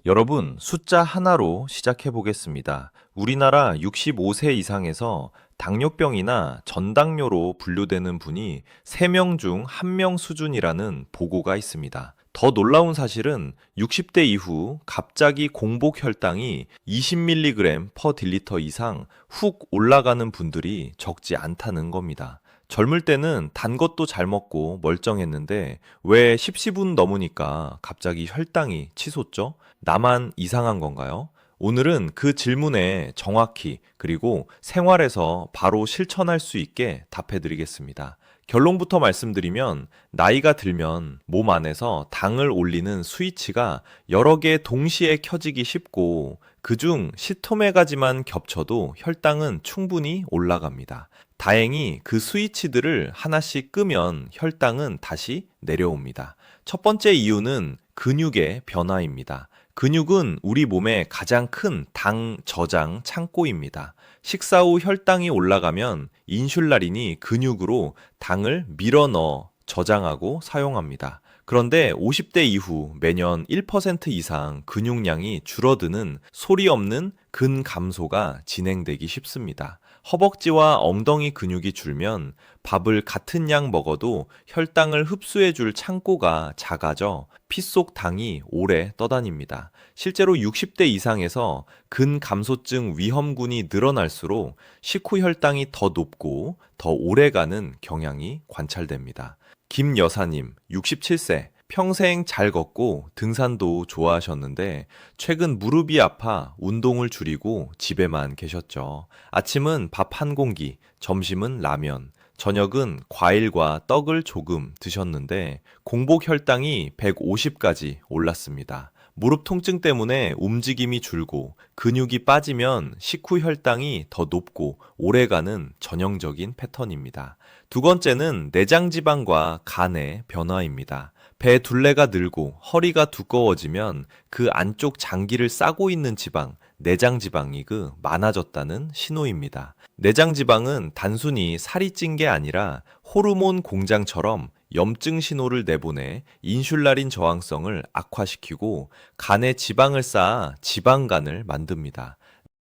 여러분, 숫자 하나로 시작해 보겠습니다. 우리나라 65세 이상에서 당뇨병이나 전당뇨로 분류되는 분이 3명 중 1명 수준이라는 보고가 있습니다. 더 놀라운 사실은 60대 이후 갑자기 공복 혈당이 20mg per 딜리터 이상 훅 올라가는 분들이 적지 않다는 겁니다. 젊을 때는 단 것도 잘 먹고 멀쩡했는데 왜 10분 넘으니까 갑자기 혈당이 치솟죠? 나만 이상한 건가요? 오늘은 그 질문에 정확히 그리고 생활에서 바로 실천할 수 있게 답해 드리겠습니다. 결론부터 말씀드리면 나이가 들면 몸 안에서 당을 올리는 스위치가 여러 개 동시에 켜지기 쉽고 그중 시토메가지만 겹쳐도 혈당은 충분히 올라갑니다. 다행히 그 스위치들을 하나씩 끄면 혈당은 다시 내려옵니다. 첫 번째 이유는 근육의 변화입니다. 근육은 우리 몸의 가장 큰 당 저장 창고입니다. 식사 후 혈당이 올라가면 인슐라린이 근육으로 당을 밀어 넣어 저장하고 사용합니다. 그런데 50대 이후 매년 1% 이상 근육량이 줄어드는 소리 없는 근감소가 진행되기 쉽습니다. 허벅지와 엉덩이 근육이 줄면 밥을 같은 양 먹어도 혈당을 흡수해줄 창고가 작아져 피 속 당이 오래 떠다닙니다. 실제로 60대 이상에서 근감소증 위험군이 늘어날수록 식후 혈당이 더 높고 더 오래가는 경향이 관찰됩니다. 김 여사님, 67세, 평생 잘 걷고 등산도 좋아하셨는데 최근 무릎이 아파 운동을 줄이고 집에만 계셨죠. 아침은 밥 한 공기, 점심은 라면, 저녁은 과일과 떡을 조금 드셨는데 공복 혈당이 150까지 올랐습니다. 무릎 통증 때문에 움직임이 줄고 근육이 빠지면 식후 혈당이 더 높고 오래가는 전형적인 패턴입니다. 두 번째는 내장 지방과 간의 변화입니다. 배 둘레가 늘고 허리가 두꺼워지면 그 안쪽 장기를 싸고 있는 지방, 내장 지방이 많아졌다는 신호입니다. 내장 지방은 단순히 살이 찐 게 아니라 호르몬 공장처럼 염증 신호를 내보내 인슐라린 저항성을 악화시키고 간에 지방을 쌓아 지방간을 만듭니다.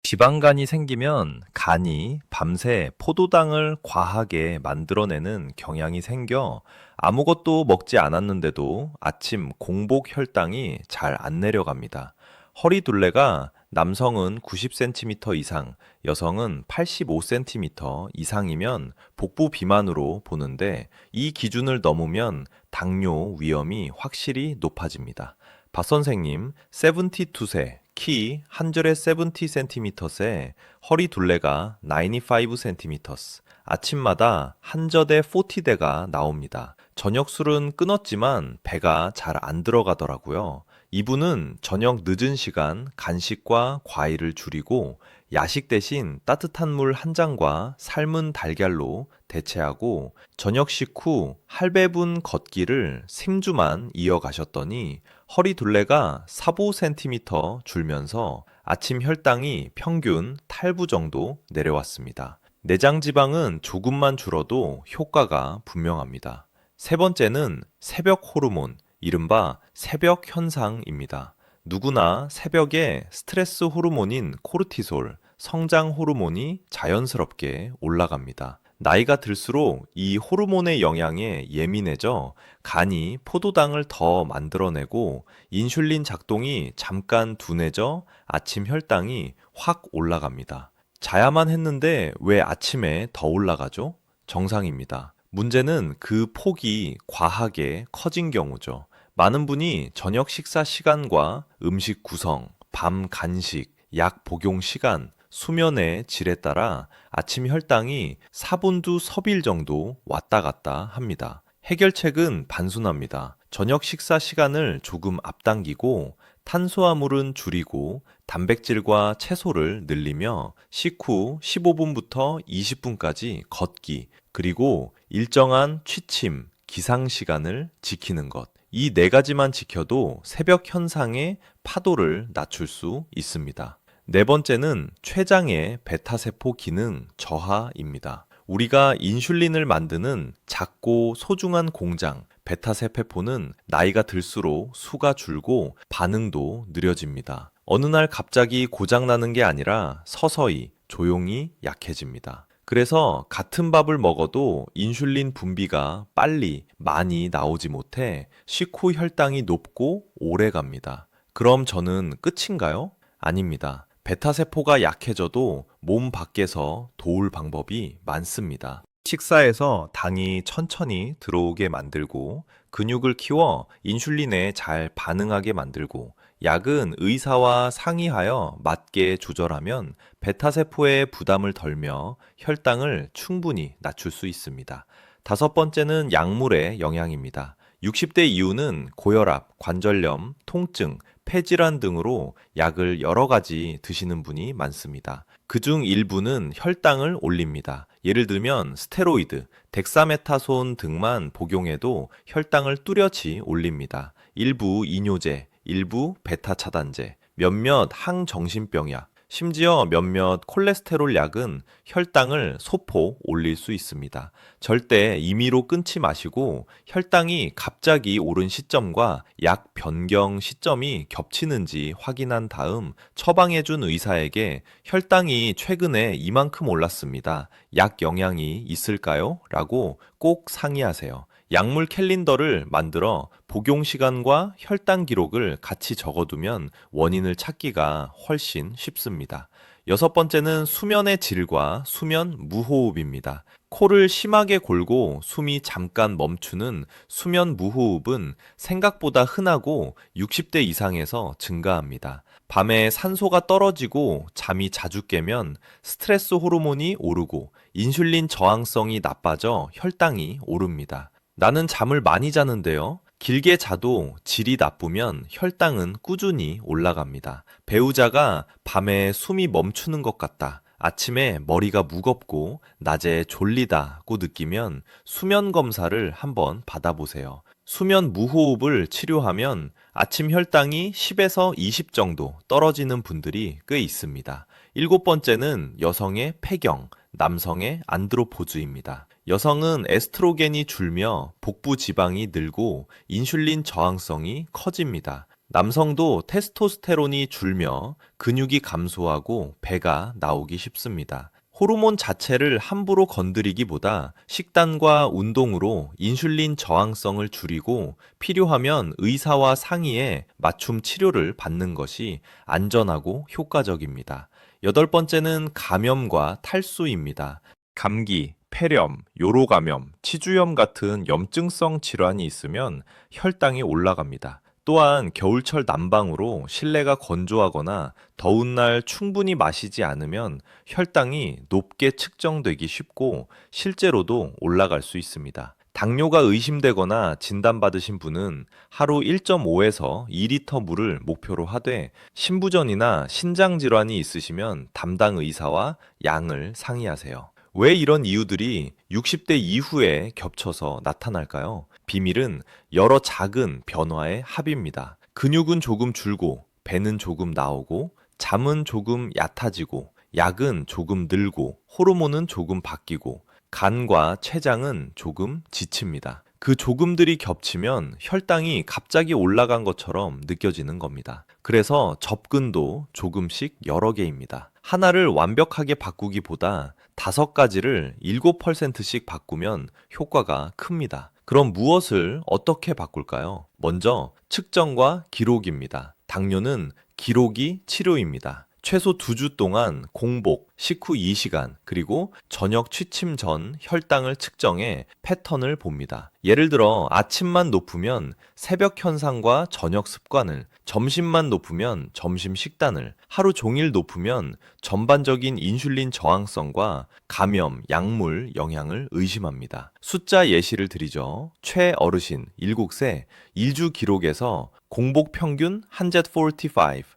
지방간이 생기면 간이 밤새 포도당을 과하게 만들어내는 경향이 생겨 아무것도 먹지 않았는데도 아침 공복 혈당이 잘 안 내려갑니다. 허리 둘레가 남성은 90cm 이상, 여성은 85cm 이상이면 복부 비만으로 보는데 이 기준을 넘으면 당뇨 위험이 확실히 높아집니다. 박 선생님, 72세, 키 한절에 70cm에 허리 둘레가 95cm, 아침마다 한젖에 40대가 나옵니다. 저녁 술은 끊었지만 배가 잘 안 들어가더라고요. 이분은 저녁 늦은 시간 간식과 과일을 줄이고 야식 대신 따뜻한 물 한 잔과 삶은 달걀로 대체하고 저녁 식후 할배분 걷기를 3주만 이어가셨더니 허리 둘레가 4-5cm 줄면서 아침 혈당이 평균 8부 정도 내려왔습니다. 내장 지방은 조금만 줄어도 효과가 분명합니다. 세 번째는 새벽 호르몬, 이른바 새벽 현상입니다. 누구나 새벽에 스트레스 호르몬인 코르티솔, 성장 호르몬이 자연스럽게 올라갑니다. 나이가 들수록 이 호르몬의 영향에 예민해져 간이 포도당을 더 만들어내고 인슐린 작동이 잠깐 둔해져 아침 혈당이 확 올라갑니다. 자야만 했는데 왜 아침에 더 올라가죠? 정상입니다. 문제는 그 폭이 과하게 커진 경우죠. 많은 분이 저녁 식사 시간과 음식 구성, 밤 간식, 약 복용 시간, 수면의 질에 따라 아침 혈당이 4분두 섭일 정도 왔다 갔다 합니다. 해결책은 단순합니다. 저녁 식사 시간을 조금 앞당기고 탄수화물은 줄이고 단백질과 채소를 늘리며 식후 15분부터 20분까지 걷기, 그리고 일정한 취침, 기상 시간을 지키는 것. 이 네 가지만 지켜도 새벽 현상의 파도를 낮출 수 있습니다. 네 번째는 췌장의 베타세포 기능 저하입니다. 우리가 인슐린을 만드는 작고 소중한 공장, 베타세포는 나이가 들수록 수가 줄고 반응도 느려집니다. 어느 날 갑자기 고장나는 게 아니라 서서히 조용히 약해집니다. 그래서 같은 밥을 먹어도 인슐린 분비가 빨리 많이 나오지 못해 식후 혈당이 높고 오래 갑니다. 그럼 저는 끝인가요? 아닙니다. 베타세포가 약해져도 몸 밖에서 도울 방법이 많습니다. 식사에서 당이 천천히 들어오게 만들고, 근육을 키워 인슐린에 잘 반응하게 만들고, 약은 의사와 상의하여 맞게 조절하면 베타세포의 부담을 덜며 혈당을 충분히 낮출 수 있습니다. 다섯 번째는 약물의 영향입니다. 60대 이후는 고혈압, 관절염, 통증, 폐질환 등으로 약을 여러 가지 드시는 분이 많습니다. 그중 일부는 혈당을 올립니다. 예를 들면 스테로이드, 덱사메타손 등만 복용해도 혈당을 뚜렷이 올립니다. 일부 이뇨제, 일부 베타 차단제, 몇몇 항정신병약, 심지어 몇몇 콜레스테롤 약은 혈당을 소폭 올릴 수 있습니다. 절대 임의로 끊지 마시고 혈당이 갑자기 오른 시점과 약 변경 시점이 겹치는지 확인한 다음 처방해준 의사에게 혈당이 최근에 이만큼 올랐습니다. 약 영향이 있을까요? 라고 꼭 상의하세요. 약물 캘린더를 만들어 복용 시간과 혈당 기록을 같이 적어두면 원인을 찾기가 훨씬 쉽습니다. 여섯 번째는 수면의 질과 수면 무호흡입니다. 코를 심하게 골고 숨이 잠깐 멈추는 수면 무호흡은 생각보다 흔하고 60대 이상에서 증가합니다. 밤에 산소가 떨어지고 잠이 자주 깨면 스트레스 호르몬이 오르고 인슐린 저항성이 나빠져 혈당이 오릅니다. 나는 잠을 많이 자는데요. 길게 자도 질이 나쁘면 혈당은 꾸준히 올라갑니다. 배우자가 밤에 숨이 멈추는 것 같다, 아침에 머리가 무겁고 낮에 졸리다고 느끼면 수면 검사를 한번 받아보세요. 수면 무호흡을 치료하면 아침 혈당이 10에서 20 정도 떨어지는 분들이 꽤 있습니다. 일곱 번째는 여성의 폐경, 남성의 안드로포즈입니다. 여성은 에스트로겐이 줄며 복부 지방이 늘고 인슐린 저항성이 커집니다. 남성도 테스토스테론이 줄며 근육이 감소하고 배가 나오기 쉽습니다. 호르몬 자체를 함부로 건드리기보다 식단과 운동으로 인슐린 저항성을 줄이고 필요하면 의사와 상의해 맞춤 치료를 받는 것이 안전하고 효과적입니다. 여덟 번째는 감염과 탈수입니다. 감기, 폐렴, 요로감염, 치주염 같은 염증성 질환이 있으면 혈당이 올라갑니다. 또한 겨울철 난방으로 실내가 건조하거나 더운 날 충분히 마시지 않으면 혈당이 높게 측정되기 쉽고 실제로도 올라갈 수 있습니다. 당뇨가 의심되거나 진단받으신 분은 하루 1.5에서 2리터 물을 목표로 하되, 신부전이나 신장 질환이 있으시면 담당 의사와 양을 상의하세요. 왜 이런 이유들이 60대 이후에 겹쳐서 나타날까요? 비밀은 여러 작은 변화의 합입니다. 근육은 조금 줄고, 배는 조금 나오고, 잠은 조금 얕아지고, 약은 조금 늘고, 호르몬은 조금 바뀌고, 간과 췌장은 조금 지칩니다. 그 조금들이 겹치면 혈당이 갑자기 올라간 것처럼 느껴지는 겁니다. 그래서 접근도 조금씩 여러 개입니다. 하나를 완벽하게 바꾸기보다 5가지를 7%씩 바꾸면 효과가 큽니다. 그럼 무엇을 어떻게 바꿀까요? 먼저 측정과 기록입니다. 당뇨는 기록이 치료입니다. 최소 2주 동안 공복, 식후 2시간, 그리고 저녁 취침 전 혈당을 측정해 패턴을 봅니다. 예를 들어 아침만 높으면 새벽 현상과 저녁 습관을, 점심만 높으면 점심 식단을, 하루 종일 높으면 전반적인 인슐린 저항성과 감염, 약물 영향을 의심합니다. 숫자 예시를 드리죠. 최 어르신 7세 2주 기록에서 공복 평균 145,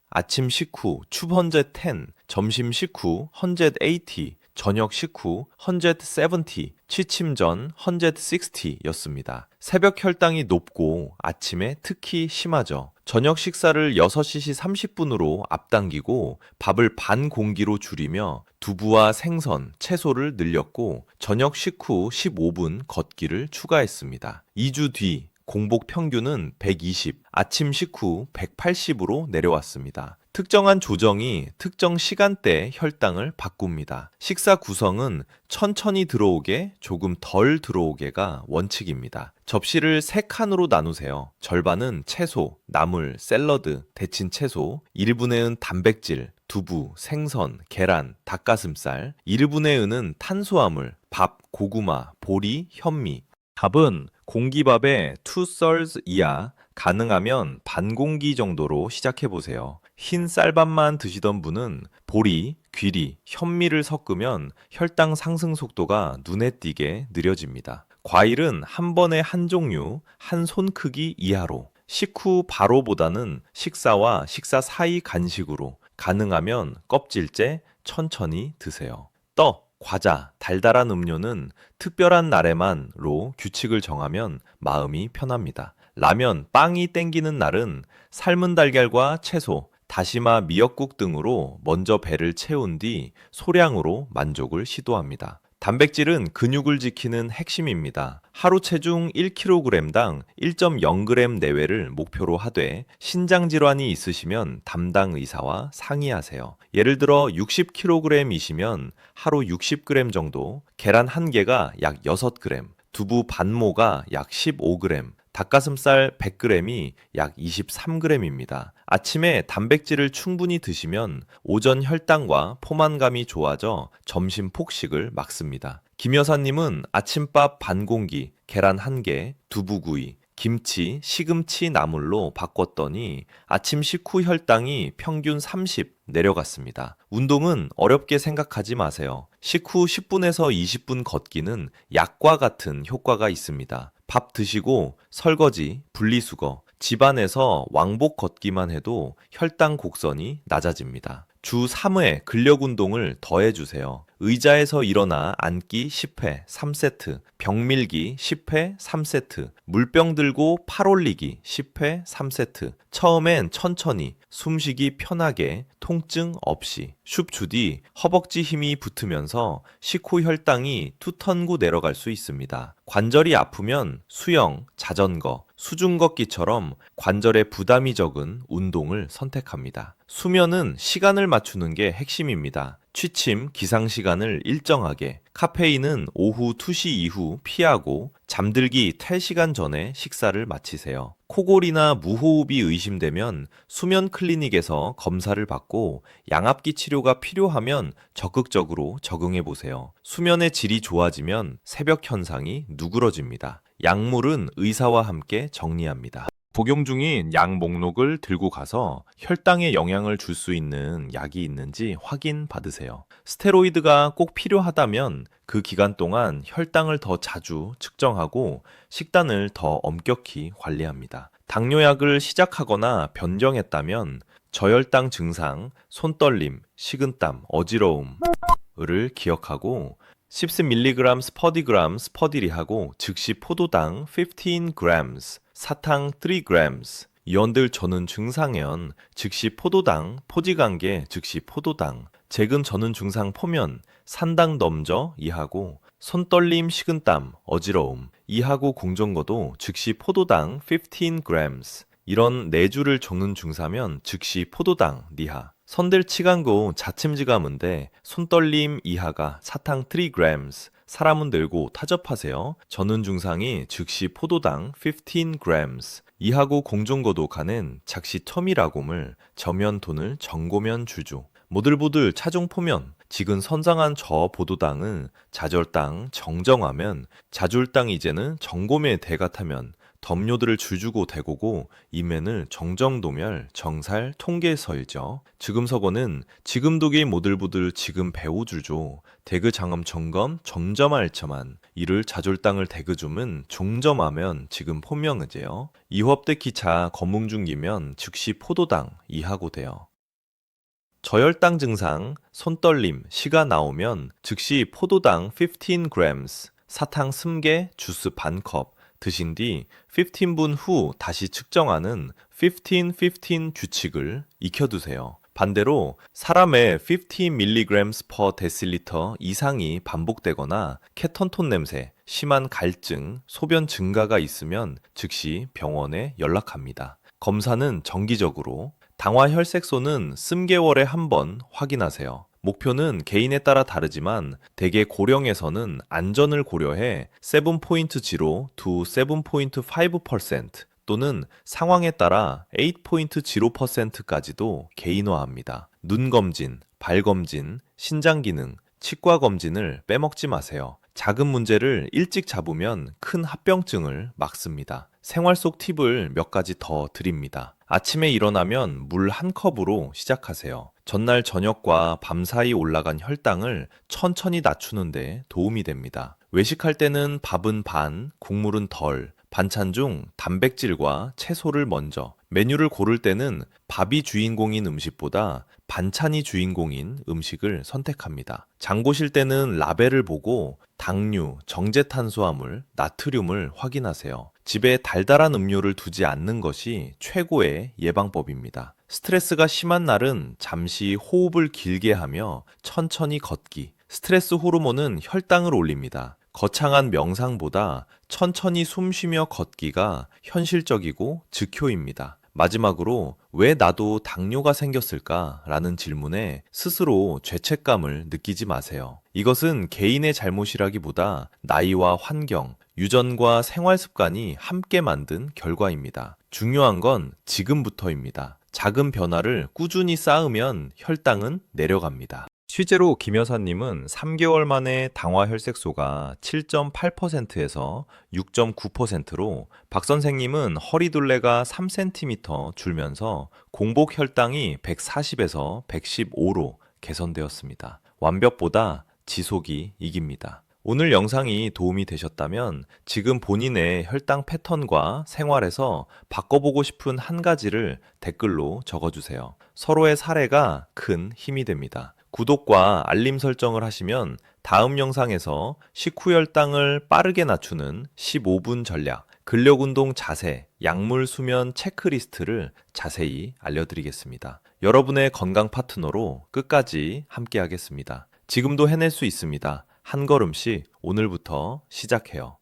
아침 식후 추 110, 점심 식후 180, 저녁 식후 170, 취침 전 160였습니다. 새벽 혈당이 높고 아침에 특히 심하죠. 저녁 식사를 6시 30분으로 앞당기고 밥을 반 공기로 줄이며 두부와 생선, 채소를 늘렸고 저녁 식후 15분 걷기를 추가했습니다. 2주 뒤 공복 평균은 120, 아침 식후 180으로 내려왔습니다. 특정한 조정이 특정 시간대 혈당을 바꿉니다. 식사 구성은 천천히 들어오게, 조금 덜 들어오게가 원칙입니다. 접시를 3칸으로 나누세요. 절반은 채소, 나물, 샐러드, 데친 채소, 1분의 1 단백질, 두부, 생선, 계란, 닭가슴살, 1분의 1은 탄수화물, 밥, 고구마, 보리, 현미. 밥은 공기밥의 2thirds 이하, 가능하면 반 공기 정도로 시작해 보세요. 흰 쌀밥만 드시던 분은 보리, 귀리, 현미를 섞으면 혈당 상승 속도가 눈에 띄게 느려집니다. 과일은 한 번에 한 종류, 한 손 크기 이하로, 식후 바로보다는 식사와 식사 사이 간식으로, 가능하면 껍질째 천천히 드세요. 떡, 과자, 달달한 음료는 특별한 날에만로 규칙을 정하면 마음이 편합니다. 라면, 빵이 땡기는 날은 삶은 달걀과 채소, 다시마, 미역국 등으로 먼저 배를 채운 뒤 소량으로 만족을 시도합니다. 단백질은 근육을 지키는 핵심입니다. 하루 체중 1kg당 1.0g 내외를 목표로 하되 신장 질환이 있으시면 담당 의사와 상의하세요. 예를 들어 60kg이시면 하루 60g 정도, 계란 1개가 약 6g, 두부 반모가 약 15g, 닭가슴살 100g이 약 23g입니다. 아침에 단백질을 충분히 드시면 오전 혈당과 포만감이 좋아져 점심 폭식을 막습니다. 김 여사님은 아침밥 반 공기, 계란 1개, 두부구이, 김치, 시금치 나물로 바꿨더니 아침 식후 혈당이 평균 30 내려갔습니다. 운동은 어렵게 생각하지 마세요. 식후 10분에서 20분 걷기는 약과 같은 효과가 있습니다. 밥 드시고 설거지, 분리수거, 집안에서 왕복 걷기만 해도 혈당 곡선이 낮아집니다. 주 3회 근력 운동을 더해주세요. 의자에서 일어나 앉기 10회 3세트, 벽 밀기 10회 3세트, 물병 들고 팔 올리기 10회 3세트. 처음엔 천천히, 숨쉬기 편하게, 통증 없이. 슈프 뒤 허벅지 힘이 붙으면서 식후 혈당이 투턴구 내려갈 수 있습니다. 관절이 아프면 수영, 자전거, 수중 걷기처럼 관절에 부담이 적은 운동을 선택합니다. 수면은 시간을 맞추는 게 핵심입니다. 취침, 기상 시간을 일정하게, 카페인은 오후 2시 이후 피하고 잠들기 탈시간 전에 식사를 마치세요. 코골이나 무호흡이 의심되면 수면 클리닉에서 검사를 받고 양압기 치료가 필요하면 적극적으로 적응해 보세요. 수면의 질이 좋아지면 새벽 현상이 누그러집니다. 약물은 의사와 함께 정리합니다. 복용 중인 약 목록을 들고 가서 혈당에 영향을 줄 수 있는 약이 있는지 확인 받으세요. 스테로이드가 꼭 필요하다면 그 기간 동안 혈당을 더 자주 측정하고 식단을 더 엄격히 관리합니다. 당뇨약을 시작하거나 변경했다면 저혈당 증상, 손떨림, 식은땀, 어지러움을 기억하고 10mg 스퍼디그램 스퍼디리하고 즉시 포도당 15g, 사탕 3g, 이원들 저는 증상현, 즉시 포도당, 포지관계, 즉시 포도당, 재근 저는 증상 포면, 산당 넘저 이하고, 손떨림, 식은땀, 어지러움, 이하고 공정거도 즉시 포도당 15g, 이런 내주를 적는 증사면 즉시 포도당 니하. 선들치간고 자침지감인데 손떨림 이하가 사탕 3g, 사람은 들고 타접하세요. 저는 증상이 즉시 포도당 15g, 이하고 공정거도 가는 작시 터미라곰을 저면 돈을 정고면 주주. 모들보들 차종포면 지근 선상한 저 보도당은 자절당 정정하면 자줄당 이제는 정고매 대가타면 덤료들을 줄주고 대고고 이면을 정정도멸 정살 통계서이죠. 지금 서거는 지금 독이 모들보들 지금 배우줄조 대그 장엄 점검 점점할처만 이를 자졸당을 대그줌은 종점하면 지금 포명의제요. 이협대 기차 검웅중기면 즉시 포도당 이하고 돼요. 저혈당 증상, 손떨림, 시가 나오면 즉시 포도당 15g, 사탕 숨개, 주스 반컵 드신 뒤 15분 후 다시 측정하는 15-15 규칙을 익혀두세요. 반대로 사람의 50mg per 데시리터 이상이 반복되거나 케톤톤 냄새, 심한 갈증, 소변 증가가 있으면 즉시 병원에 연락합니다. 검사는 정기적으로, 당화 혈색소는 씀개월에 한 번 확인하세요. 목표는 개인에 따라 다르지만 대개 고령에서는 안전을 고려해 7.0 to 7.5% 또는 상황에 따라 8.0%까지도 개인화합니다. 눈 검진, 발 검진, 신장 기능, 치과 검진을 빼먹지 마세요. 작은 문제를 일찍 잡으면 큰 합병증을 막습니다. 생활 속 팁을 몇 가지 더 드립니다. 아침에 일어나면 물 한 컵으로 시작하세요. 전날 저녁과 밤 사이 올라간 혈당을 천천히 낮추는 데 도움이 됩니다. 외식할 때는 밥은 반, 국물은 덜, 반찬 중 단백질과 채소를 먼저, 메뉴를 고를 때는 밥이 주인공인 음식보다 반찬이 주인공인 음식을 선택합니다. 장 보실 때는 라벨을 보고 당류, 정제탄수화물, 나트륨을 확인하세요. 집에 달달한 음료를 두지 않는 것이 최고의 예방법입니다. 스트레스가 심한 날은 잠시 호흡을 길게 하며 천천히 걷기. 스트레스 호르몬은 혈당을 올립니다. 거창한 명상보다 천천히 숨 쉬며 걷기가 현실적이고 즉효입니다. 마지막으로 왜 나도 당뇨가 생겼을까? 라는 질문에 스스로 죄책감을 느끼지 마세요. 이것은 개인의 잘못이라기보다 나이와 환경, 유전과 생활 습관이 함께 만든 결과입니다. 중요한 건 지금부터입니다. 작은 변화를 꾸준히 쌓으면 혈당은 내려갑니다. 실제로 김 여사님은 3개월 만에 당화 혈색소가 7.8%에서 6.9%로 박 선생님은 허리둘레가 3cm 줄면서 공복 혈당이 140에서 115로 개선되었습니다. 완벽보다 지속이 이깁니다. 오늘 영상이 도움이 되셨다면 지금 본인의 혈당 패턴과 생활에서 바꿔보고 싶은 한 가지를 댓글로 적어주세요. 서로의 사례가 큰 힘이 됩니다. 구독과 알림 설정을 하시면 다음 영상에서 식후 혈당을 빠르게 낮추는 15분 전략, 근력운동 자세, 약물 수면 체크리스트를 자세히 알려드리겠습니다. 여러분의 건강 파트너로 끝까지 함께 하겠습니다. 지금도 해낼 수 있습니다. 한 걸음씩 오늘부터 시작해요.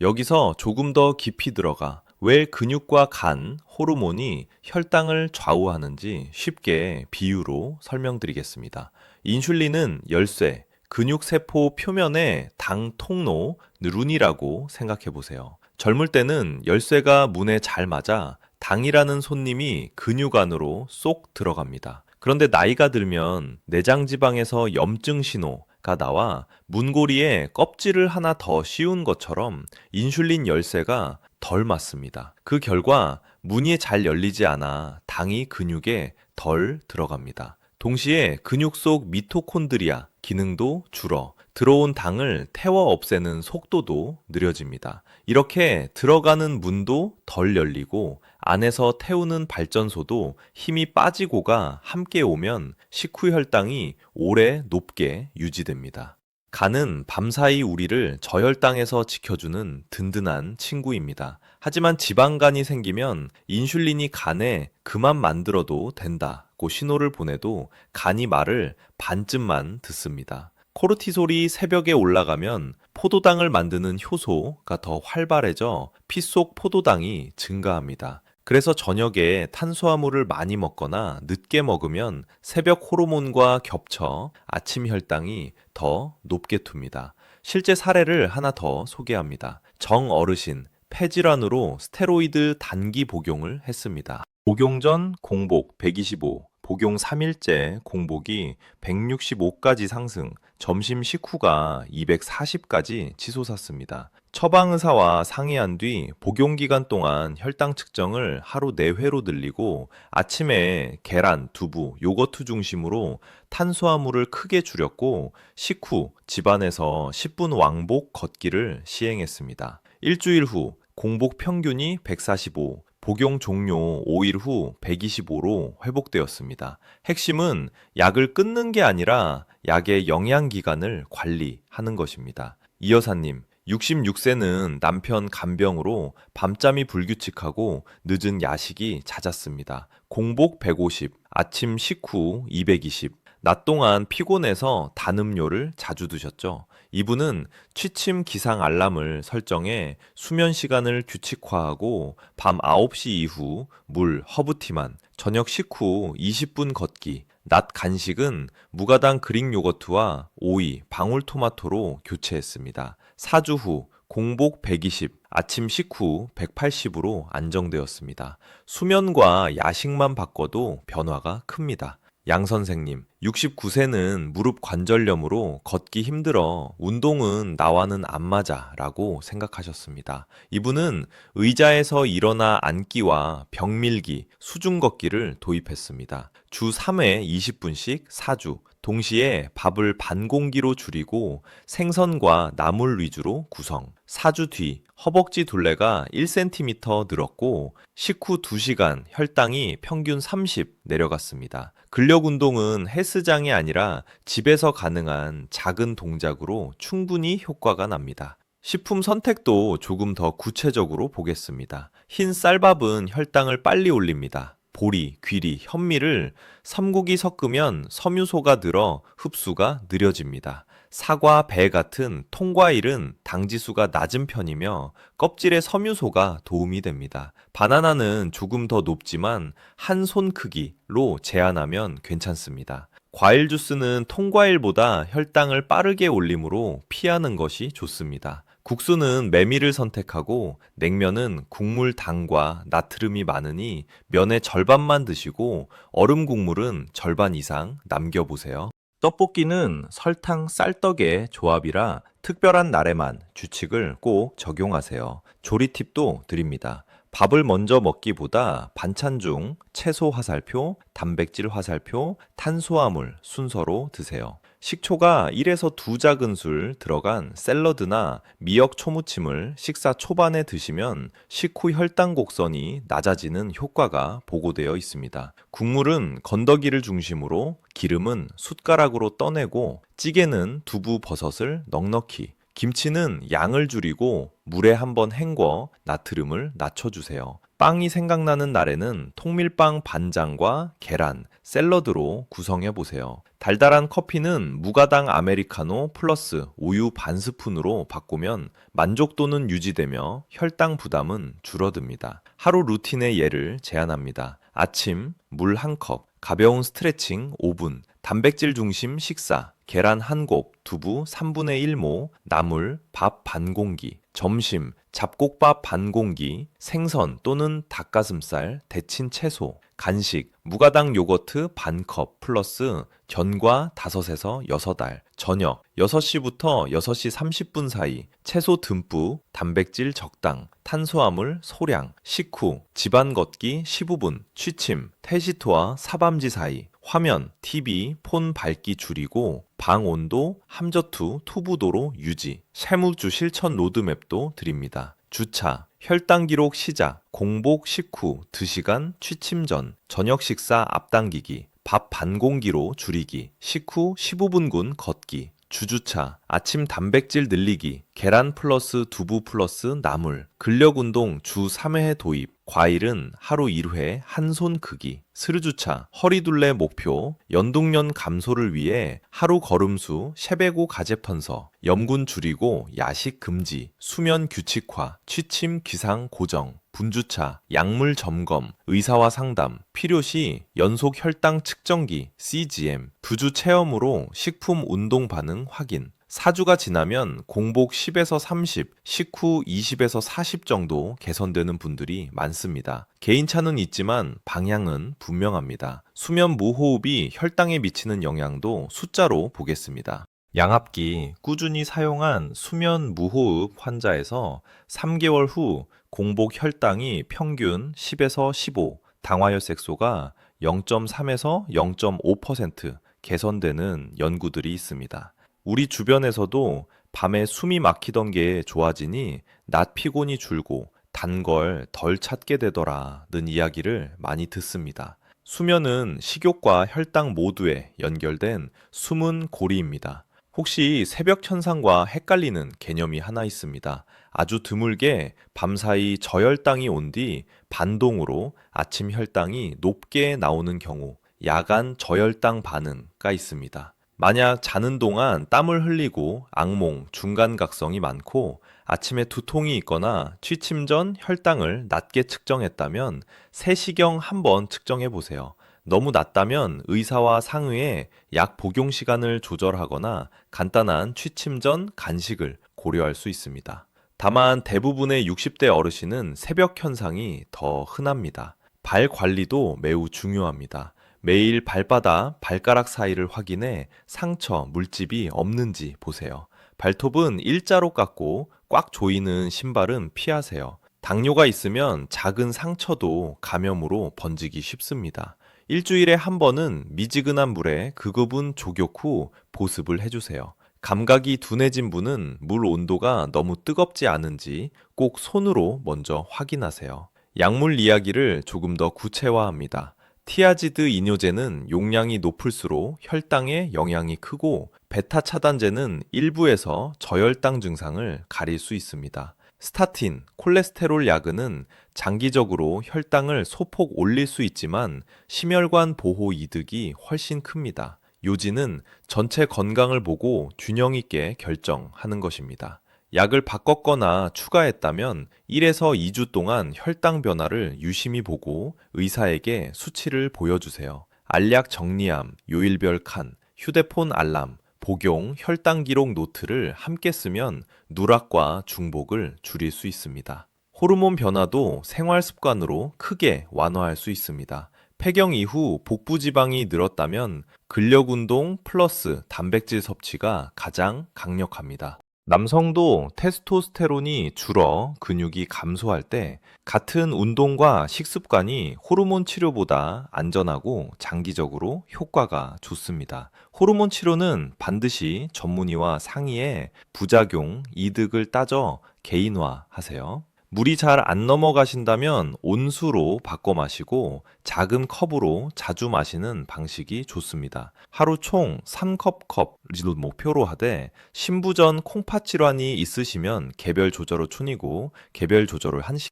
여기서 조금 더 깊이 들어가 왜 근육과 간, 호르몬이 혈당을 좌우하는지 쉽게 비유로 설명드리겠습니다. 인슐린은 열쇠, 근육세포 표면의 당 통로, 룬이라고 생각해 보세요. 젊을 때는 열쇠가 문에 잘 맞아 당이라는 손님이 근육 안으로 쏙 들어갑니다. 그런데 나이가 들면 내장 지방에서 염증 신호가 나와 문고리에 껍질을 하나 더 씌운 것처럼 인슐린 열쇠가 덜 맞습니다. 그 결과 문이 잘 열리지 않아 당이 근육에 덜 들어갑니다. 동시에 근육 속 미토콘드리아 기능도 줄어 들어온 당을 태워 없애는 속도도 느려집니다. 이렇게 들어가는 문도 덜 열리고 안에서 태우는 발전소도 힘이 빠지고가 함께 오면 식후 혈당이 오래 높게 유지됩니다. 간은 밤사이 우리를 저혈당에서 지켜주는 든든한 친구입니다. 하지만 지방간이 생기면 인슐린이 간에 그만 만들어도 된다고 신호를 보내도 간이 말을 반쯤만 듣습니다. 코르티솔이 새벽에 올라가면 포도당을 만드는 효소가 더 활발해져 피 속 포도당이 증가합니다. 그래서 저녁에 탄수화물을 많이 먹거나 늦게 먹으면 새벽 호르몬과 겹쳐 아침 혈당이 더 높게 툽니다. 실제 사례를 하나 더 소개합니다. 정 어르신, 폐질환으로 스테로이드 단기 복용을 했습니다. 복용 전 공복 125, 복용 3일째 공복이 165까지 상승, 점심 식후가 240까지 치솟았습니다. 처방의사와 상의한 뒤 복용 기간 동안 혈당 측정을 하루 4회로 늘리고 아침에 계란, 두부, 요거트 중심으로 탄수화물을 크게 줄였고 식후 집안에서 10분 왕복 걷기를 시행했습니다. 일주일 후 공복 평균이 145, 복용 종료 5일 후 125로 회복되었습니다. 핵심은 약을 끊는 게 아니라 약의 영양 기간을 관리하는 것입니다. 이 여사님, 66세는 남편 간병으로 밤잠이 불규칙하고 늦은 야식이 잦았습니다. 공복 150, 아침 식후 220. 낮 동안 피곤해서 단 음료를 자주 드셨죠? 이분은 취침 기상 알람을 설정해 수면 시간을 규칙화하고 밤 9시 이후 물, 허브티만, 저녁 식후 20분 걷기, 낮 간식은 무가당 그릭 요거트와 오이, 방울토마토로 교체했습니다. 4주 후 공복 120, 아침 식후 180으로 안정되었습니다. 수면과 야식만 바꿔도 변화가 큽니다. 양 선생님, 69세는 무릎 관절염으로 걷기 힘들어 운동은 나와는 안 맞아 라고 생각하셨습니다. 이분은 의자에서 일어나 앉기와 벽밀기, 수중 걷기를 도입했습니다. 주 3회 20분씩 4주, 동시에 밥을 반 공기로 줄이고 생선과 나물 위주로 구성. 4주 뒤 허벅지 둘레가 1cm 늘었고 식후 2시간 혈당이 평균 30 내려갔습니다. 근력 운동은 헬스장이 아니라 집에서 가능한 작은 동작으로 충분히 효과가 납니다. 식품 선택도 조금 더 구체적으로 보겠습니다. 흰 쌀밥은 혈당을 빨리 올립니다. 보리, 귀리, 현미를 삼국이 섞으면 섬유소가 늘어 흡수가 느려집니다. 사과, 배 같은 통과일은 당지수가 낮은 편이며 껍질에 섬유소가 도움이 됩니다. 바나나는 조금 더 높지만 한 손 크기로 제한하면 괜찮습니다. 과일 주스는 통과일보다 혈당을 빠르게 올리므로 피하는 것이 좋습니다. 국수는 메밀을 선택하고 냉면은 국물 당과 나트륨이 많으니 면의 절반만 드시고 얼음 국물은 절반 이상 남겨보세요. 떡볶이는 설탕 쌀떡의 조합이라 특별한 날에만 규칙을 꼭 적용하세요. 조리 팁도 드립니다. 밥을 먼저 먹기보다 반찬 중 채소 화살표, 단백질 화살표, 탄수화물 순서로 드세요. 식초가 1에서 2작은술 들어간 샐러드나 미역 초무침을 식사 초반에 드시면 식후 혈당 곡선이 낮아지는 효과가 보고되어 있습니다. 국물은 건더기를 중심으로 기름은 숟가락으로 떠내고 찌개는 두부 버섯을 넉넉히 김치는 양을 줄이고 물에 한번 헹궈 나트륨을 낮춰주세요. 빵이 생각나는 날에는 통밀빵 반장과 계란, 샐러드로 구성해 보세요. 달달한 커피는 무가당 아메리카노 플러스 우유 반 스푼으로 바꾸면 만족도는 유지되며 혈당 부담은 줄어듭니다. 하루 루틴의 예를 제안합니다. 아침 물 1컵, 가벼운 스트레칭 5분, 단백질 중심 식사, 계란 1곱, 두부 3분의 1모, 나물, 밥 반 공기, 점심, 잡곡밥 반 공기, 생선 또는 닭가슴살, 데친 채소, 간식, 무가당 요거트 반컵 플러스 견과 5에서 6알, 저녁 6시부터 6시 30분 사이, 채소 듬뿍, 단백질 적당, 탄수화물 소량, 식후, 집안 걷기 15분, 취침, 태시토와 사밤지 사이, 화면, TV, 폰 밝기 줄이고 방 온도 함저투 투부도로 유지, 세무주 실천 로드맵도 드립니다. 주차, 혈당 기록 시작, 공복 식후 2시간 취침 전, 저녁 식사 앞당기기, 밥 반 공기로 줄이기, 식후 15분군 걷기, 주주차, 아침 단백질 늘리기, 계란 플러스 두부 플러스 나물, 근력 운동 주 3회 도입, 과일은 하루 1회 한 손 크기, 스르주차, 허리둘레 목표, 연동련 감소를 위해 하루 걸음수 셰베고 가제펀서, 염분 줄이고 야식 금지, 수면 규칙화, 취침 기상 고정, 분주차, 약물 점검, 의사와 상담, 필요시 연속 혈당 측정기, CGM, 부주 체험으로 식품 운동 반응 확인, 4주가 지나면 공복 10에서 30, 식후 20에서 40 정도 개선되는 분들이 많습니다. 개인차는 있지만 방향은 분명합니다. 수면 무호흡이 혈당에 미치는 영향도 숫자로 보겠습니다. 양압기 꾸준히 사용한 수면 무호흡 환자에서 3개월 후 공복 혈당이 평균 10에서 15, 당화혈색소가 0.3에서 0.5% 개선되는 연구들이 있습니다. 우리 주변에서도 밤에 숨이 막히던 게 좋아지니 낮 피곤이 줄고 단 걸 덜 찾게 되더라는 이야기를 많이 듣습니다. 수면은 식욕과 혈당 모두에 연결된 숨은 고리입니다. 혹시 새벽 현상과 헷갈리는 개념이 하나 있습니다. 아주 드물게 밤사이 저혈당이 온 뒤 반동으로 아침 혈당이 높게 나오는 경우, 야간 저혈당 반응가 있습니다. 만약 자는 동안 땀을 흘리고 악몽, 중간각성이 많고 아침에 두통이 있거나 취침 전 혈당을 낮게 측정했다면 3시경 한번 측정해 보세요. 너무 낮다면 의사와 상의해 약 복용 시간을 조절하거나 간단한 취침 전 간식을 고려할 수 있습니다. 다만 대부분의 60대 어르신은 새벽 현상이 더 흔합니다. 발 관리도 매우 중요합니다. 매일 발바닥, 발가락 사이를 확인해 상처, 물집이 없는지 보세요. 발톱은 일자로 깎고 꽉 조이는 신발은 피하세요. 당뇨가 있으면 작은 상처도 감염으로 번지기 쉽습니다. 일주일에 한 번은 미지근한 물에 극유분 조격 후 보습을 해주세요. 감각이 둔해진 분은 물 온도가 너무 뜨겁지 않은지 꼭 손으로 먼저 확인하세요. 약물 이야기를 조금 더 구체화합니다. 티아지드 이뇨제는 용량이 높을수록 혈당에 영향이 크고 베타 차단제는 일부에서 저혈당 증상을 가릴 수 있습니다. 스타틴, 콜레스테롤 약은 장기적으로 혈당을 소폭 올릴 수 있지만 심혈관 보호 이득이 훨씬 큽니다. 요지는 전체 건강을 보고 균형 있게 결정하는 것입니다. 약을 바꿨거나 추가했다면 1에서 2주 동안 혈당 변화를 유심히 보고 의사에게 수치를 보여주세요. 알약 정리함, 요일별 칸, 휴대폰 알람, 복용, 혈당 기록 노트를 함께 쓰면 누락과 중복을 줄일 수 있습니다. 호르몬 변화도 생활 습관으로 크게 완화할 수 있습니다. 폐경 이후 복부 지방이 늘었다면 근력 운동 플러스 단백질 섭취가 가장 강력합니다. 남성도 테스토스테론이 줄어 근육이 감소할 때 같은 운동과 식습관이 호르몬 치료보다 안전하고 장기적으로 효과가 좋습니다. 호르몬 치료는 반드시 전문의와 상의해 부작용, 이득을 따져 개인화하세요. 물이 잘 안 넘어가신다면 온수로 바꿔 마시고 작은 컵으로 자주 마시는 방식이 좋습니다. 하루 총 3컵을 목표로 하되 신부전 콩팥 질환이 있으시면 개별 조절을 춘이고 개별 조절을 한시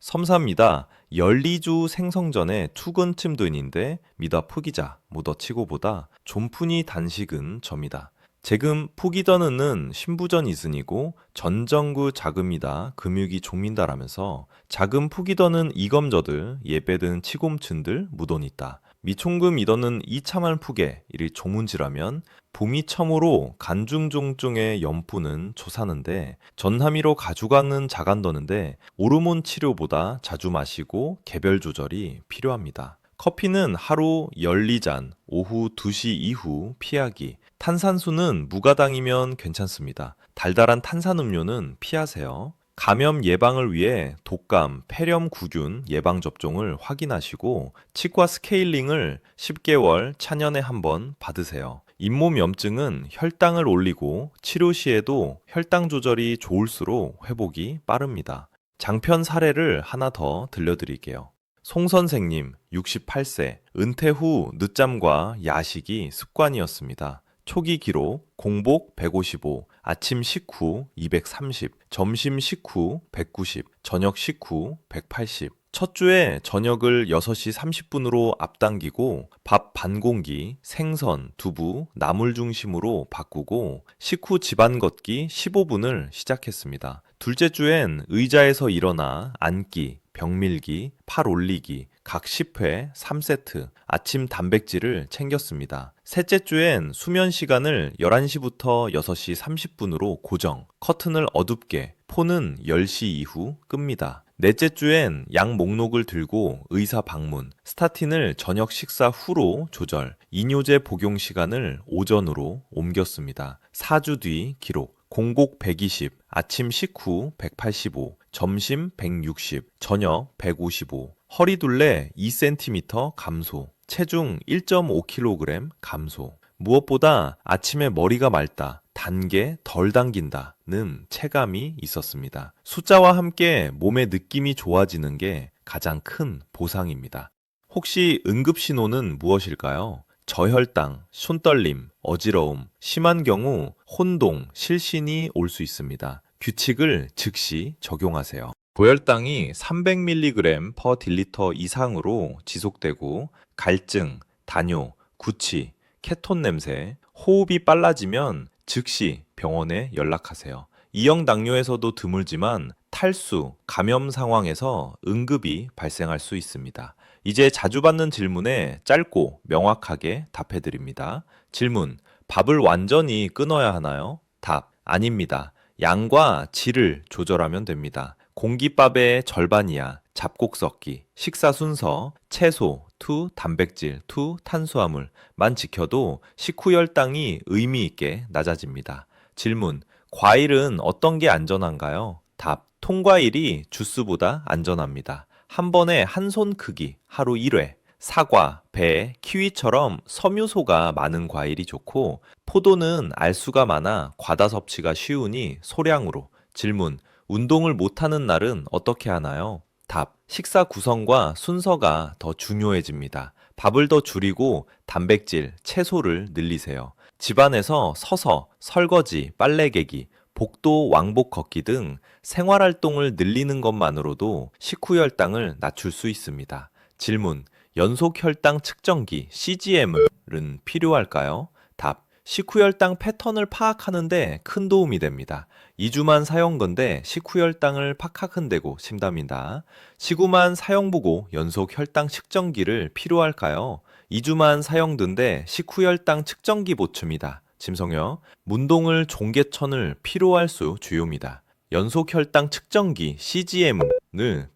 섬사입니다. 열리주 생성전에 투근침 등인데 미다 푸기자 무더치고보다 존푼이 단식은 점이다. 재금 푸기더는 신부전 이순이고 전정구 자금이다 금육이 종민다라면서 자금 푸기더는 이검저들 예배든 치곰춘들 무돈있다. 미총금 이더는 이참할 푸게 이리 조문지라면 봄이 첨으로 간중종중의 연푸는 조사는데 전함이로 가져가는 자간더는데 오르몬 치료보다 자주 마시고 개별 조절이 필요합니다. 커피는 하루 12잔, 오후 2시 이후 피하기. 탄산수는 무가당이면 괜찮습니다. 달달한 탄산음료는 피하세요. 감염 예방을 위해 독감, 폐렴구균 예방접종을 확인하시고 치과 스케일링을 10개월 차년에 한 번 받으세요. 잇몸염증은 혈당을 올리고 치료 시에도 혈당 조절이 좋을수록 회복이 빠릅니다. 장편 사례를 하나 더 들려드릴게요. 송 선생님, 68세, 은퇴 후 늦잠과 야식이 습관이었습니다. 초기 기록, 공복 155, 아침 식후 230, 점심 식후 190, 저녁 식후 180. 첫 주에 저녁을 6시 30분으로 앞당기고 밥 반 공기, 생선, 두부, 나물 중심으로 바꾸고 식후 집안 걷기 15분을 시작했습니다. 둘째 주엔 의자에서 일어나 앉기, 벽 밀기, 팔 올리기, 각 10회 3세트, 아침 단백질을 챙겼습니다. 셋째 주엔 수면 시간을 11시부터 6시 30분으로 고정, 커튼을 어둡게, 폰은 10시 이후 끕니다. 넷째 주엔 약 목록을 들고 의사 방문, 스타틴을 저녁 식사 후로 조절, 이뇨제 복용 시간을 오전으로 옮겼습니다. 4주 뒤 기록, 공복 120, 아침 식후 185, 점심 160, 저녁 155, 허리둘레 2cm 감소, 체중 1.5kg 감소. 무엇보다 아침에 머리가 맑다, 단게 덜 당긴다는 체감이 있었습니다. 숫자와 함께 몸의 느낌이 좋아지는 게 가장 큰 보상입니다. 혹시 응급신호는 무엇일까요? 저혈당, 손떨림, 어지러움, 심한 경우 혼동, 실신이 올 수 있습니다. 규칙을 즉시 적용하세요. 고혈당이 300mg/dl 이상으로 지속되고 갈증, 다뇨, 구취, 케톤 냄새, 호흡이 빨라지면 즉시 병원에 연락하세요. 이형 당뇨에서도 드물지만 탈수, 감염 상황에서 응급이 발생할 수 있습니다. 이제 자주 받는 질문에 짧고 명확하게 답해 드립니다. 질문: 밥을 완전히 끊어야 하나요? 답: 아닙니다. 양과 질을 조절하면 됩니다. 공깃밥의 절반이야. 잡곡 섞기, 식사 순서, 채소, 투, 단백질, 투, 탄수화물만 지켜도 식후 혈당이 의미 있게 낮아집니다. 질문: 과일은 어떤 게 안전한가요? 답: 통과일이 주스보다 안전합니다. 한 번에 한 손 크기, 하루 1회. 사과, 배, 키위처럼 섬유소가 많은 과일이 좋고, 포도는 알수가 많아 과다 섭취가 쉬우니 소량으로. 질문: 운동을 못하는 날은 어떻게 하나요? 답: 식사 구성과 순서가 더 중요해집니다. 밥을 더 줄이고 단백질, 채소를 늘리세요. 집안에서 서서 설거지, 빨래 개기, 복도 왕복 걷기 등 생활활동을 늘리는 것만으로도 식후 혈당을 낮출 수 있습니다. 질문: 연속 혈당 측정기 CGM은 필요할까요? 답: 식후 혈당 패턴을 파악하는데 큰 도움이 됩니다. 2주만 사용건데 식후 혈당을 팍팍흔대고 싶답니다. 시구만 사용보고 연속 혈당 측정기를 필요할까요? 2주만 사용든데 식후 혈당 측정기 보충이다. 짐성여, 문동을 종개천을 필요할 수 주요입니다. 연속 혈당 측정기 CGM을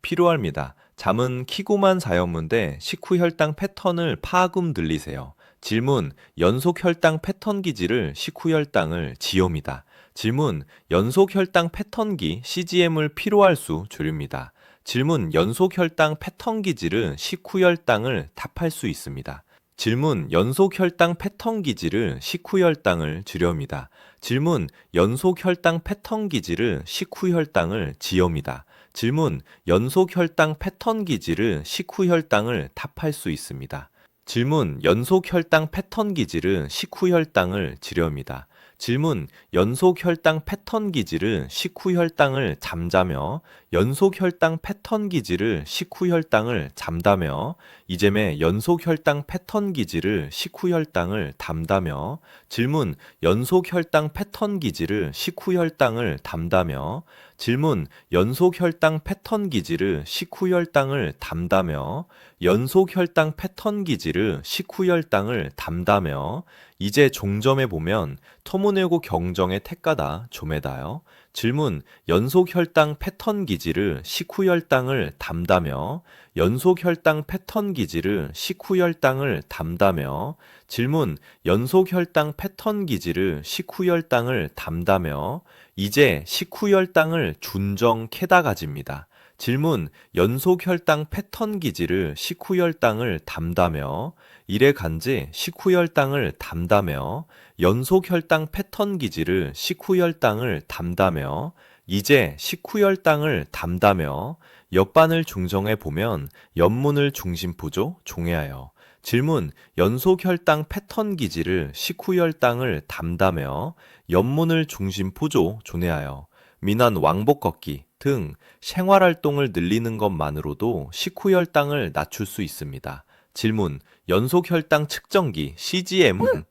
필요합니다. 잠은 키고만 사용문데 식후 혈당 패턴을 파악음 들리세요. 질문: 연속 혈당 패턴 기지를 식후 혈당을 지옵니다. 질문: 연속 혈당 패턴기 CGM을 필요할 수 줄입니다. 질문: 연속 혈당 패턴 기지를 식후 혈당을 답할 수 있습니다. 질문: 연속 혈당 패턴 기지를 식후 혈당을 줄여옵니다. 질문: 연속 혈당 패턴 기지를 식후 혈당을 지옵니다. 질문: 연속 혈당 패턴 기지를 식후 혈당을 답할 수 있습니다. 질문: 연속 혈당 패턴 기지를 식후 혈당을 지렵니다. 질문: 연속 혈당 패턴 기지를 식후 혈당을 잠자며 연속 혈당 패턴 기지를 식후 혈당을 잠다며 이잼의 연속 혈당 패턴 기지를 식후 혈당을 담다며 질문: 연속 혈당 패턴 기지를 식후 혈당을 담다며 질문: 연속 혈당 패턴 기지를 식후 혈당을 담다며 연속 혈당 패턴 기지를 식후 혈당을 담다며 이제 종점에 보면 터무니고 경정의 택가다 조매다요. 질문: 연속 혈당 패턴 기지를 식후 혈당을 담다며 연속 혈당 패턴 기지를 식후 혈당을 담다며 질문: 연속 혈당 패턴 기지를 식후 혈당을 담다며 이제 식후 혈당을 준정 캐다 가집니다. 질문: 연속 혈당 패턴 기지를 식후 혈당을 담다며 이래 간지 식후 혈당을 담다며 연속 혈당 패턴 기지를 식후 혈당을 담다며 이제 식후 혈당을 담다며 옆반을 중정해 보면 연문을 중심부조 종해하여 질문: 연속 혈당 패턴 기지를 식후 혈당을 담다며 연문을 중심부조 존해하여 미난 왕복 걷기 등 생활활동을 늘리는 것만으로도 식후 혈당을 낮출 수 있습니다. 질문: 연속 혈당 측정기 CGM을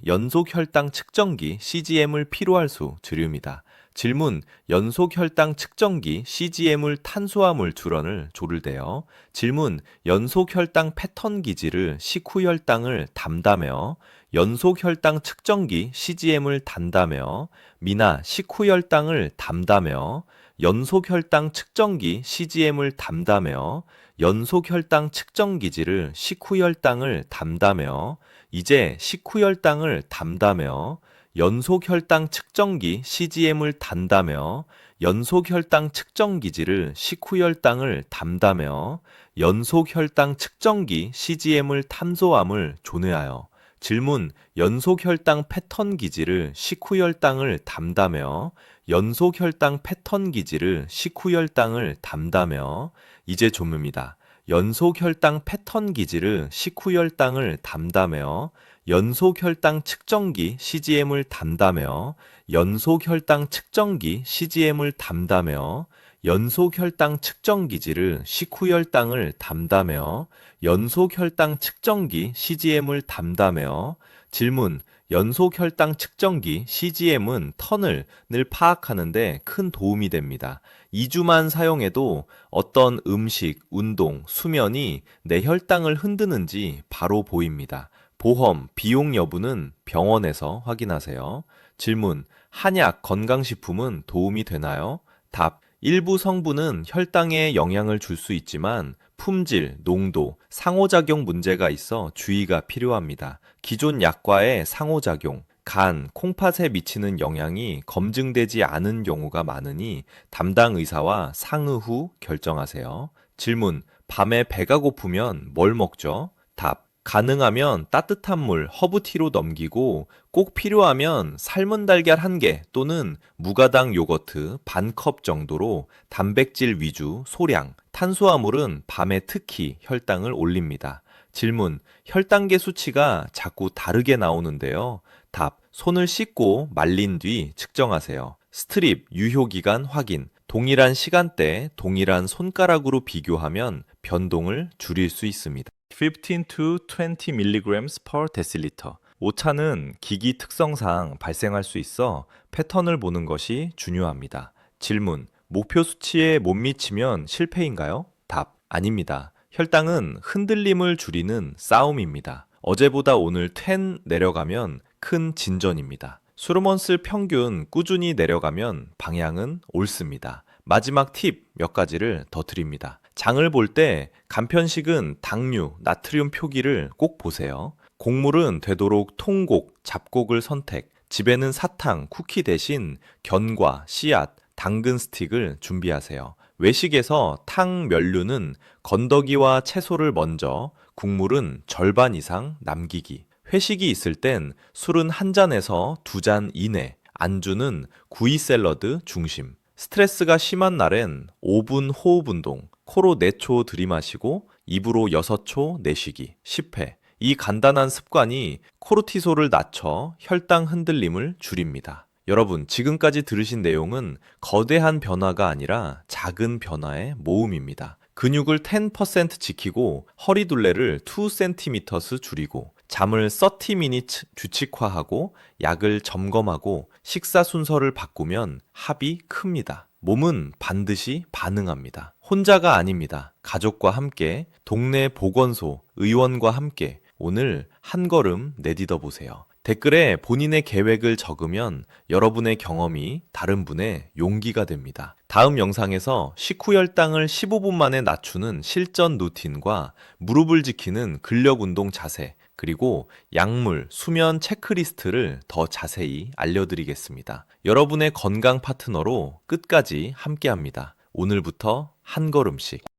연속 혈당 측정기 CGM을 필요할 수 줄입니다. 질문: 연속 혈당 측정기 CGM을 탄수화물 줄원을 조를대요. 질문: 연속 혈당 패턴 기지를 식후 혈당을 담다며 연속 혈당 측정기 CGM을 단다며 미나 식후 혈당을 담다며 연속 혈당 측정기 CGM을 담다며 연속 혈당 측정 기지를 식후 혈당을 담다며 이제 식후 혈당을 담다며 연속 혈당 측정기 CGM을 단다며 연속 혈당 측정 기지를 식후 혈당을 담다며 연속 혈당 측정기 CGM을 탐소함을 존해하여 질문: 연속 혈당 패턴 기지를 식후 혈당을 담다며 연속 혈당 패턴 기지를 식후 혈당을 담다며 이제 조문입니다. 연속 혈당 패턴 기지를 식후 혈당을 담다며 연속 혈당 측정기 CGM을 담다며 연속 혈당 측정기 CGM을 담다며 연속 혈당 측정 기지를 식후 혈당을 담다며 연속 혈당 측정기 CGM을 담다며 질문 연속 혈당 측정기 CGM은 터널을 파악하는 데 큰 도움이 됩니다. 2주만 사용해도 어떤 음식, 운동, 수면이 내 혈당을 흔드는지 바로 보입니다. 보험, 비용 여부는 병원에서 확인하세요. 질문, 한약, 건강식품은 도움이 되나요? 답, 일부 성분은 혈당에 영향을 줄 수 있지만 품질, 농도, 상호작용 문제가 있어 주의가 필요합니다. 기존 약과의 상호작용, 간, 콩팥에 미치는 영향이 검증되지 않은 경우가 많으니 담당 의사와 상의 후 결정하세요. 질문, 밤에 배가 고프면 뭘 먹죠? 답, 가능하면 따뜻한 물, 허브티로 넘기고 꼭 필요하면 삶은 달걀 1개 또는 무가당 요거트 반 컵 정도로 단백질 위주, 소량, 탄수화물은 밤에 특히 혈당을 올립니다. 질문, 혈당계 수치가 자꾸 다르게 나오는데요. 답, 손을 씻고 말린 뒤 측정하세요. 스트립, 유효기간 확인, 동일한 시간대, 동일한 손가락으로 비교하면 변동을 줄일 수 있습니다. 15 to 20 milligrams per deciliter. 오차는 기기 특성상 발생할 수 있어 패턴을 보는 것이 중요합니다. 질문, 목표 수치에 못 미치면 실패인가요? 답, 아닙니다. 혈당은 흔들림을 줄이는 싸움입니다. 어제보다 오늘 10 내려가면 큰 진전입니다. 수르먼슬 평균 꾸준히 내려가면 방향은 옳습니다. 마지막 팁 몇 가지를 더 드립니다. 장을 볼 때 간편식은 당류, 나트륨 표기를 꼭 보세요. 곡물은 되도록 통곡, 잡곡을 선택. 집에는 사탕, 쿠키 대신 견과, 씨앗, 당근 스틱을 준비하세요. 외식에서 탕, 면류는 건더기와 채소를 먼저, 국물은 절반 이상 남기기. 회식이 있을 땐 술은 한 잔에서 2잔 이내, 안주는 구이 샐러드 중심. 스트레스가 심한 날엔 5분 호흡 운동, 코로 4초 들이마시고 입으로 6초 내쉬기, 10회. 이 간단한 습관이 코르티솔을 낮춰 혈당 흔들림을 줄입니다. 여러분, 지금까지 들으신 내용은 거대한 변화가 아니라 작은 변화의 모음입니다. 근육을 10% 지키고 허리둘레를 2cm 줄이고 잠을 30 minutes 규칙화하고 약을 점검하고 식사 순서를 바꾸면 합이 큽니다. 몸은 반드시 반응합니다. 혼자가 아닙니다. 가족과 함께, 동네 보건소, 의원과 함께 오늘 한 걸음 내딛어 보세요. 댓글에 본인의 계획을 적으면 여러분의 경험이 다른 분의 용기가 됩니다. 다음 영상에서 식후 혈당을 15분 만에 낮추는 실전 루틴과 무릎을 지키는 근력 운동 자세, 그리고 약물, 수면 체크리스트를 더 자세히 알려드리겠습니다. 여러분의 건강 파트너로 끝까지 함께합니다. 오늘부터 한 걸음씩.